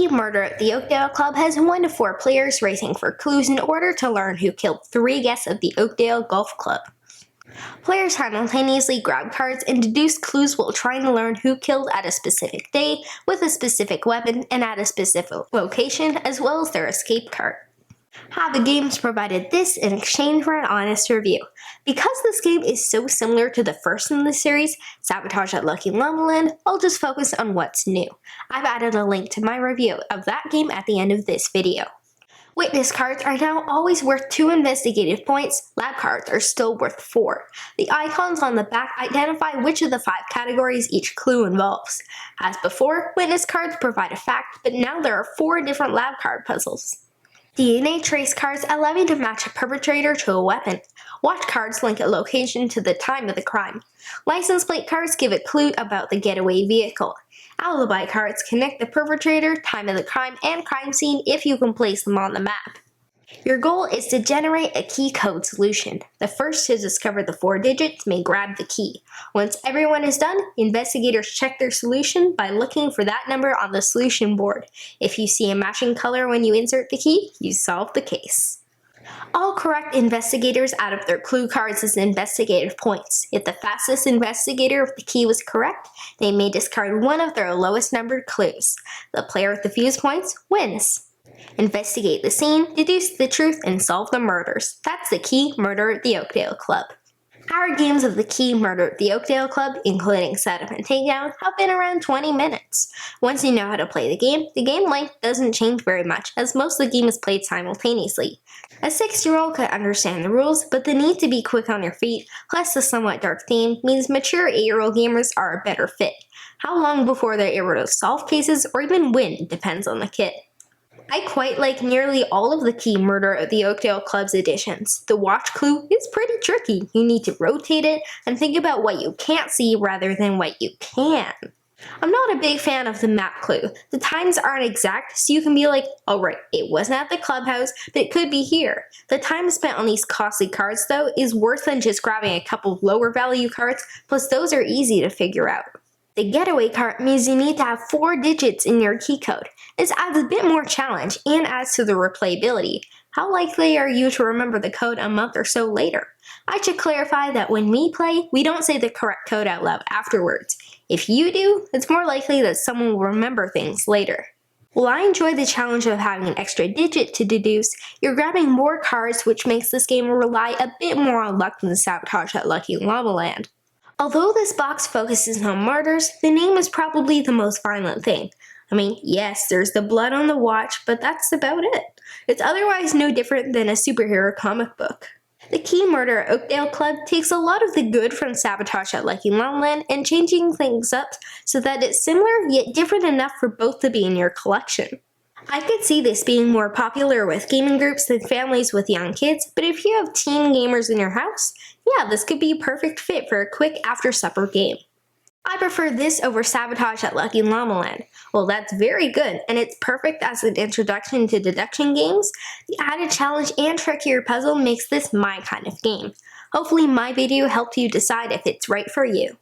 Key Murder at the Oakdale Club has 1 to 4 players racing for clues in order to learn who killed 3 guests of the Oakdale Golf Club. Players simultaneously grab cards and deduce clues while trying to learn who killed at a specific day, with a specific weapon, and at a specific location, as well as their escape card. The games provided this in exchange for an honest review. Because this game is so similar to the first in the series, Sabotage at Lucky Llama Land, I'll just focus on what's new. I've added a link to my review of that game at the end of this video. Witness cards are now always worth 2 investigative points. Lab cards are still worth 4. The icons on the back identify which of the 5 categories each clue involves. As before, witness cards provide a fact, but now there are 4 different lab card puzzles. DNA trace cards allow you to match a perpetrator to a weapon. Watch cards link a location to the time of the crime. License plate cards give a clue about the getaway vehicle. Alibi cards connect the perpetrator, time of the crime, and crime scene if you can place them on the map. Your goal is to generate a key code solution. The first to discover the 4 digits may grab the key. Once everyone is done, investigators check their solution by looking for that number on the solution board. If you see a matching color when you insert the key, you solve the case. All correct investigators add up their clue cards as investigative points. If the fastest investigator of the key was correct, they may discard one of their lowest numbered clues. The player with the fewest points wins. Investigate the scene, deduce the truth, and solve the murders. That's the Key Murder at the Oakdale Club. Our games of the Key Murder at the Oakdale Club, including Setup and Takedown, have been around 20 minutes. Once you know how to play the game length doesn't change very much, as most of the game is played simultaneously. A 6-year-old could understand the rules, but the need to be quick on your feet, plus the somewhat dark theme, means mature 8-year-old gamers are a better fit. How long before they're able to solve cases or even win depends on the kit. I quite like nearly all of the Key Murder at the Oakdale Club's editions. The watch clue is pretty tricky. You need to rotate it and think about what you can't see rather than what you can. I'm not a big fan of the map clue. The times aren't exact, so you can be like, oh right, it wasn't at the clubhouse, but it could be here. The time spent on these costly cards, though, is worse than just grabbing a couple lower value cards, plus those are easy to figure out. The getaway card means you need to have 4 digits in your key code. This adds a bit more challenge and adds to the replayability. How likely are you to remember the code a month or so later? I should clarify that when we play, we don't say the correct code out loud afterwards. If you do, it's more likely that someone will remember things later. While I enjoy the challenge of having an extra digit to deduce, you're grabbing more cards, which makes this game rely a bit more on luck than Sabotage at Lucky Llama Land. Although this box focuses on murders, the name is probably the most violent thing. I mean, yes, there's the blood on the watch, but that's about it. It's otherwise no different than a superhero comic book. The Key Murder at Oakdale Club takes a lot of the good from Sabotage at Lucky Llama Land and changing things up so that it's similar yet different enough for both to be in your collection. I could see this being more popular with gaming groups than families with young kids, but if you have teen gamers in your house, yeah, this could be a perfect fit for a quick after-supper game. I prefer this over Sabotage at Lucky Llama Land. Well, that's very good, and it's perfect as an introduction to deduction games. The added challenge and trickier puzzle makes this my kind of game. Hopefully my video helped you decide if it's right for you.